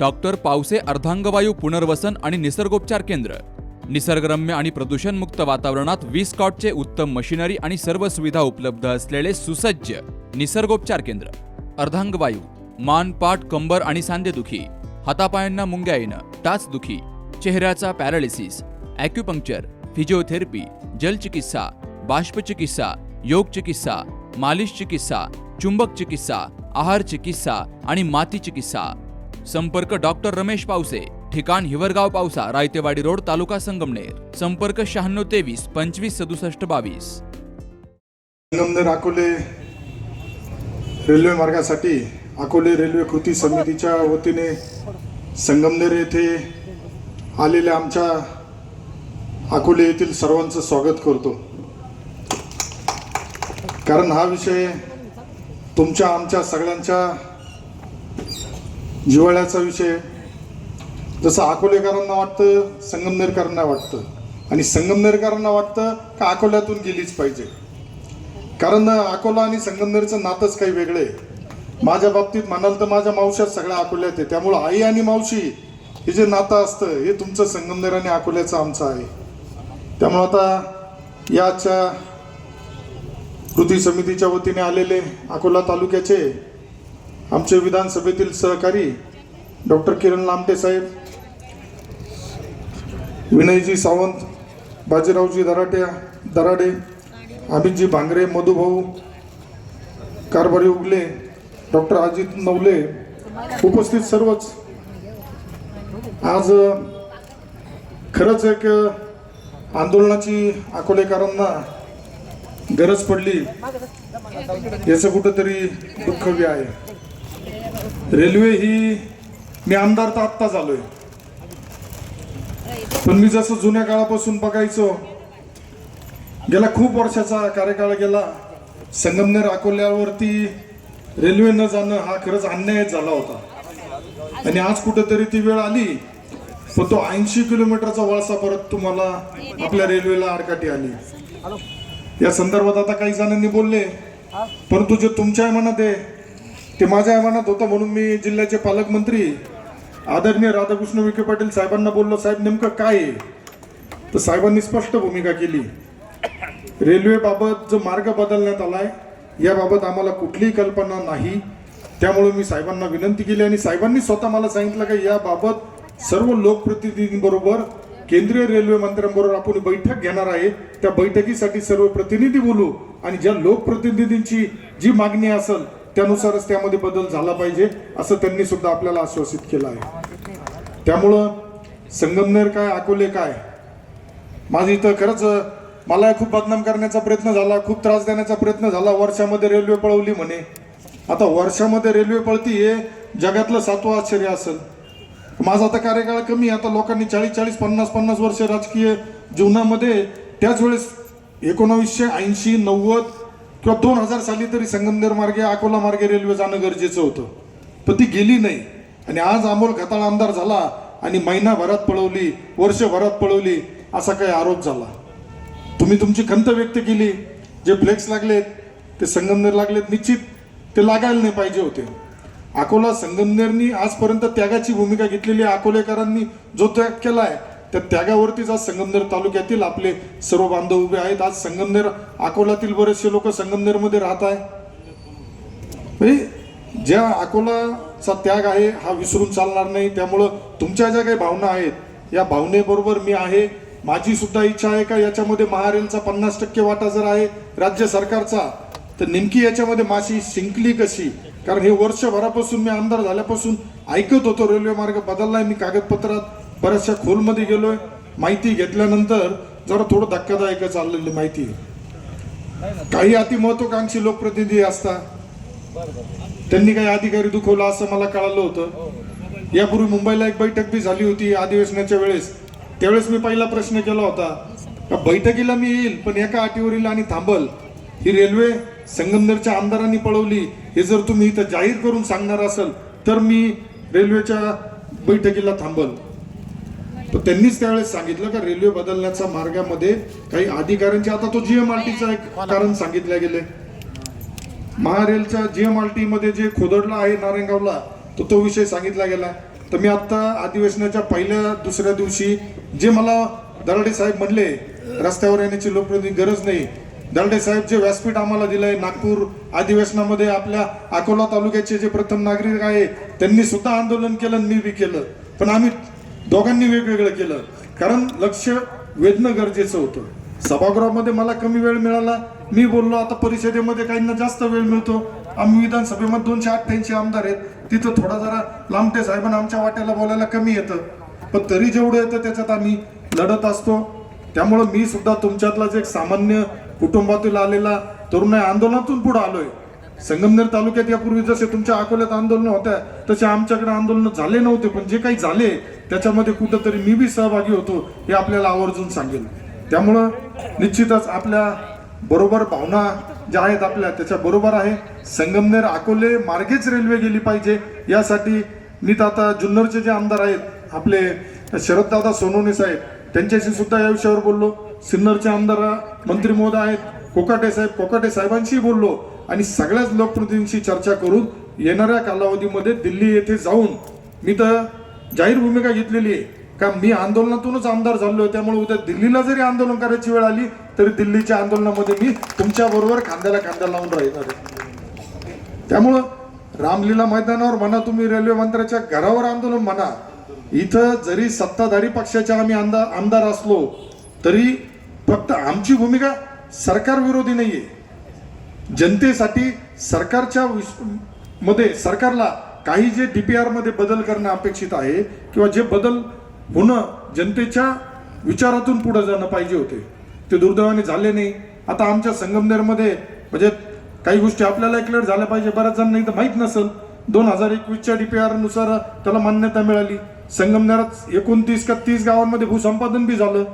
Doctor Pawase अर्धांगवायू पुनर्वसन आणि निसर्गोपचार केंद्र, निसर्गरम्य आणि प्रदूषणमुक्त वातावरणात 20 कॉटचे उत्तम मशिनरी आणि सर्व सुविधा उपलब्ध असलेले सुसज्ज निसर्गोपचार केंद्र. अर्धांगवायू, मान, पाठ, कंबर आणि सांधेदुखी, हातापायांना मुंग्या येणं, टाचदुखी, चेहऱ्याचा पॅरालिसिस, ॲक्युपंक्चर, फिजिओथेरपी, जलचिकित्सा, बाष्पचिकित्सा, योग चिकित्सा, मालिश चिकित्सा, चुंबक चिकित्सा, आहार चिकित्सा आणि माती चिकित्सा. संपर्क डॉक्टर रमेश पावसे, ठिकाण हिवरगाव पावसा, रायतेवाडी रोड, तालुका संगमनेर. संपर्क 9623 25 67 22. संगमनेर अकोले रेल्वे मार्गासाठी अकोले रेल्वे कृती समितीच्या वतीने संगमनेर येथे आलेल्या आमच्या अकोले येथील सर्वांचं स्वागत करतो. कारण हा विषय तुमच्या आमच्या सगळ्यांच्या जिव्हाळ्याचा विषय. जसं अकोलेकरांना वाटतं, संगमनेरकरांना वाटतं, आणि संगमनेरकरांना वाटतं का अकोल्यातून गेलीच पाहिजे. कारण अकोला आणि संगमनेरचं नातंच काही वेगळं आहे. माझ्या बाबतीत म्हणाल तर माझ्या मावश्यात सगळ्या अकोल्यात आहे. त्यामुळं आई आणि मावशी हे जे नातं असतं हे तुमचं संगमनेर आणि अकोल्याचं आमचं आहे. त्यामुळं आता याच्या कृती समितीच्या वतीने आलेले अकोला तालुक्याचे आमचे विधानसभेतील सहकारी डॉक्टर किरण लामटे साहेब, विनयजी सावंत, बाजीरावजी दराडे, अमितजी भांगरे, मधुभाऊ कारभारी उगले, डॉक्टर अजित नवले, उपस्थित सर्वच. आज खरंच एक आंदोलनाची अकोलेकरांना गरज पडली याचं कुठंतरी दुःख बी आहे. रेल्वे ही, मी आमदार तर आत्ता झालोय, पण मी जसं जुन्या काळापासून बघायचो, गेला खूप वर्षाचा कार्यकाळ गेला, संगमनेर अकोल्यावरती रेल्वे न जाणं हा खरंच अन्याय झाला होता. आणि आज कुठेतरी ती वेळ आली, पण तो 80 किलोमीटरचा वळसा परत तुम्हाला आपल्या रेल्वेला आडकाठी आली. या संदर्भात आता काही जणांनी बोलले, परंतु जे तुमच्या मनात आहे ते माझ्या मनात होतं. म्हणून मी जिल्ह्याचे पालकमंत्री आदरणीय राधाकृष्ण विखे पाटील साहेबांना बोललो, साहेब नेमकं काय आहे. तर साहेबांनी स्पष्ट भूमिका केली. रेल्वेबाबत जो मार्ग बदलण्यात आलाय याबाबत आम्हाला कुठलीही कल्पना नाही. त्यामुळे मी साहेबांना विनंती केली आणि साहेबांनी स्वतः मला सांगितलं की याबाबत सर्व लोकप्रतिनिधींबरोबर, केंद्रीय रेल्वे मंत्र्यांबरोबर आपण बैठक घेणार आहे. त्या बैठकीसाठी सर्व प्रतिनिधी बोलू आणि ज्या लोकप्रतिनिधींची जी मागणी असेल त्यानुसारच त्यामध्ये बदल झाला पाहिजे असं त्यांनी सुद्धा आपल्याला आश्वासित केलं आहे. त्यामुळं संगमनेर काय, अकोले काय, माझं इथं खरंच मला खूप बदनाम करण्याचा प्रयत्न झाला, खूप त्रास देण्याचा प्रयत्न झाला. वर्षामध्ये रेल्वे पळवली म्हणे. आता वर्षामध्ये रेल्वे पळती हे जगातलं 7वं आश्चर्य असेल. माझा आता कार्यकाळ कमी, आता लोकांनी 40-40, 50-50 वर्ष राजकीय जीवनामध्ये, त्याच वेळेस 1980, 90 किंवा 2000 साली तरी संगमनेर मार्गे, अकोला मार्गे रेल्वे जाणं गरजेचं होतं, पण ती गेली नाही. आणि आज अमोल खताळ आमदार झाला आणि महिनाभरात पळवली, वर्षभरात पळवली असा काही आरोप झाला. तुम्ही तुमची खंत व्यक्त केली. जे फ्लेक्स लागलेत ते संगमनेर लागलेत, निश्चित ते लागायला नाही पाहिजे होते. अकोला संगमनेरनी आजपर्यंत त्यागाची भूमिका घेतलेली. अकोलेकरांनी जो त्याग केलाय त्या त्यागावरतीच आज संगमनेर तालुक्यातील आपले सर्व बांधव उभे आहेत. आज संगमनेर अकोल्यातील बरेचसे लोक संगमनेरमध्ये राहत आहे. ज्या अकोलाचा त्याग आहे हा विसरून चालणार नाही. त्यामुळं तुमच्या ज्या काही भावना आहेत या भावनेबरोबर मी आहे. माझी सुद्धा इच्छा आहे का याच्यामध्ये महारेलचा 50% वाटा जर आहे राज्य सरकारचा, तर नेमकी याच्यामध्ये माशी शिंकली कशी. कारण हे वर्षभरापासून मी आमदार झाल्यापासून ऐकत होतो रेल्वे मार्ग बदललाय. मी कागदपत्रात बऱ्याचशा खोलमध्ये गेलोय. माहिती घेतल्यानंतर जरा थोडं धक्कादायक चाललेली माहिती. काही अतिमहत्वाकांक्षी लोकप्रतिनिधी असतात, त्यांनी काही अधिकारी दुखवला असं मला कळालं होतं. यापूर्वी मुंबईला एक बैठक बी झाली होती अधिवेशनाच्या वेळेस. त्यावेळेस मी पहिला प्रश्न केला होता का बैठकीला मी येईल पण एका अटीवर येईल आणि थांबल. ही रेल्वे संगमनेरच्या आमदारांनी पळवली हे जर तुम्ही इथं जाहीर करून सांगणार असाल तर मी रेल्वेच्या बैठकीला थांबल. तर त्यांनीच त्यावेळेस सांगितलं का रेल्वे बदलण्याच्या मार्गामध्ये काही अधिकाऱ्यांचे, आता तो जीएमआरटीचा एक कारण सांगितलं गेले. महारेलच्या जीएमआरटी मध्ये जे खोदडला आहे नारायणगावला, तो विषय सांगितला गेला. तर मी आता अधिवेशनाच्या पहिल्या दुसऱ्या दिवशी जे मला दराडे साहेब म्हणले रस्त्यावर येण्याची लोकप्रतिनिधी गरज नाही, दराडे साहेब जे व्यासपीठ आम्हाला दिलंय नागपूर अधिवेशनामध्ये, आपल्या अकोला तालुक्याचे जे प्रथम नागरिक आहे त्यांनी सुद्धा आंदोलन केलं, मी बी केलं, पण आम्ही दोघांनी वेगवेगळं केलं, कारण लक्ष वेधणं गरजेचं होतं. सभागृहामध्ये मला कमी वेळ मिळाला, मी बोललो. आता परिषदेमध्ये काहींना जास्त वेळ मिळतो. आम्ही विधानसभेमध्ये 288 आमदार आहेत, तिथं थोडा जरा लांबटे साहेबांना आमच्या वाट्याला बोलायला कमी येतं, पण तरी जेवढं येतं त्याच्यात आम्ही लढत असतो. त्यामुळं मी सुद्धा तुमच्यातलाच एक सामान्य कुटुंबातील आलेला तरुण आहे, आंदोलनातून पुढे आलोय. संगमनेर तालुक्यात यापूर्वी जसे तुमच्या अकोल्यात आंदोलन होत्या तसे आमच्याकडे आंदोलन झाले नव्हते, पण जे काही झाले त्याच्यामध्ये कुठंतरी मी बी सहभागी होतो हे आपल्याला आवर्जून सांगेल. त्यामुळं निश्चितच आपल्या बरोबर भावना ज्या आहेत आपल्या त्याच्या बरोबर आहे. संगमनेर अकोले मार्गेच रेल्वे गेली पाहिजे यासाठी मी तर आता जुन्नरचे जे आमदार आहेत आपले शरददादा सोनवणे साहेब त्यांच्याशी सुद्धा या विषयावर बोललो. सिन्नरचे आमदार मंत्री महोदय आहेत कोकाटे साहेबांशी बोललो आणि सगळ्याच लोकप्रतिनिधींशी चर्चा करून येणाऱ्या कालावधीमध्ये दिल्ली येथे जाऊन मी तर जाहीर भूमिका घेतलेली आहे का मी आंदोलनातूनच आमदार झालोय. त्यामुळे उद्या दिल्लीला जरी आंदोलन करायची वेळ आली तरी दिल्लीच्या आंदोलनामध्ये मी तुमच्या बरोबर खांद्याला खांदा लावून राहणार आहे. त्यामुळं रामलीला मैदानावर म्हणा, तुम्ही रेल्वे मंत्र्याच्या घरावर आंदोलन म्हणा, इथं जरी सत्ताधारी पक्षाचे आम्ही आमदार असलो तरी फक्त आमची भूमिका सरकार विरोधी नाहीये. जनतेसाठी सरकारच्या मध्ये सरकारला काही जे DPR मध्ये बदल करणं अपेक्षित आहे किंवा जे बदल होणं जनतेच्या विचारातून पुढे जाणं पाहिजे होते ते दुर्दैवाने झाले नाही. आता आमच्या संगमनेरमध्ये म्हणजे काही गोष्टी आपल्याला क्लिअर झाल्या पाहिजे. बऱ्याच जणांना इथं माहीत नसेल 2021च्या DPR नुसार त्याला मान्यता मिळाली. संगमनेरात 29 का 30 गावांमध्ये भूसंपादन बी झालं,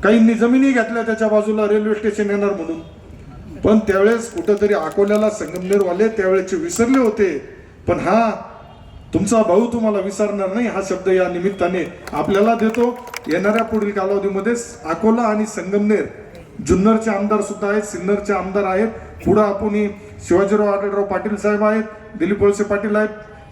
काहींनी जमिनी घेतल्या त्याच्या बाजूला रेल्वे स्टेशन येणार म्हणून. पण त्यावेळेस कुठंतरी अकोल्याला संगमनेरवाले त्यावेळेचे विसरले होते. पण हा तुमचा भाऊ तुम्हाला विसरणार नाही हा शब्द या निमित्ताने आपल्याला देतो. येणाऱ्या पुढील कालावधीमध्ये अकोला आणि संगमनेर जुन्नरचे आमदार सुद्धा आहेत, सिन्नरचे आमदार आहेत. पुढे आपण शिवाजीराव आढळराव पाटील साहेब आहेत, दिलीप वळसे पाटील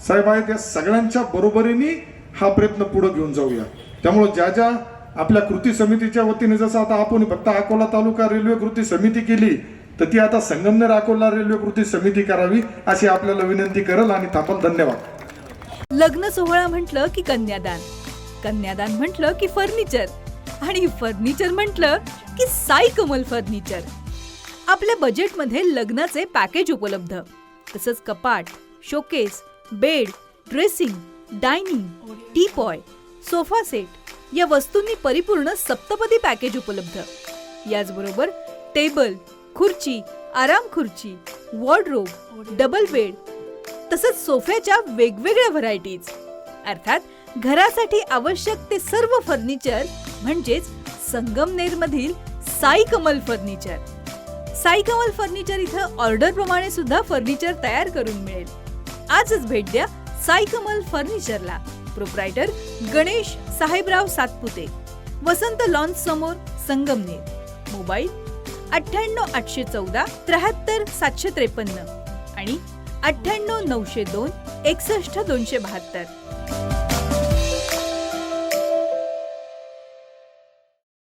साहेब आहेत, या सगळ्यांच्या बरोबरीने हा प्रयत्न पुढे घेऊन जाऊया. त्यामुळे ज्या ज्या आपल्या कृती समितीच्या वतीने जसं आता आपण फक्त अकोला तालुका रेल्वे कृती समिती केली तर ती आता संगमनेर अकोला रेल्वे कृती समिती करावी अशी आपल्याला विनंती करेल आणि थांबल. धन्यवाद. लग्न सोहळा म्हटलं की कन्यादान, कन्यादान म्हटलं की फर्निचर आणि फर्निचर म्हटलं की साई कमल फर्निचर. आपल्या बजेटमध्ये लग्नाचे पॅकेज उपलब्ध, तसंच कपाट, showcase, bed, dressing, dining, teapoy, sofa set या वस्तूंनी परिपूर्ण सप्तपदी पॅकेज उपलब्ध. याचबरोबर टेबल, खुर्ची, आराम खुर्ची, वॉर्डरोब, डबल बेड तसंच सोफ्याच्या वेगवेगळ्या व्हरायटीज. अर्थात घरासाठी आवश्यक ते सर्व फर्निचर म्हणजेच संगमनेरमधील साई कमल फर्निचर. साई कमल फर्निचर इथं ऑर्डर प्रमाणे सुद्धा फर्निचर तयार करून मिळेल. आजच भेट द्या साई कमल फर्निचरला. प्रोप्रायटर गणेश साहेबराव सातपुते, वसंत लॉन्स समोर, संगमनेर. मोबाईल 98 814 73 753 आणि 98 902 61 272.